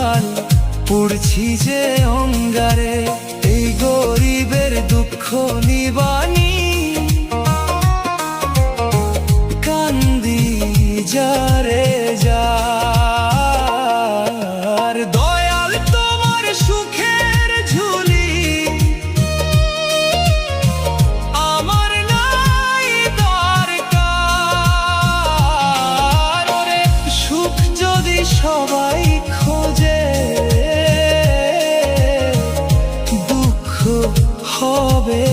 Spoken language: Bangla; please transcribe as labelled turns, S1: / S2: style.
S1: প্রাণ পুড়ছি যে অঙ্গারে, এই গরিবের দুঃখ নিবানি কান্দি যারে যার। দয়াল তোমার সুখের ঝুলি আমার নাই দরকার। ওরে সুখ যদি সবাই খোঁজে, দুঃখ হবে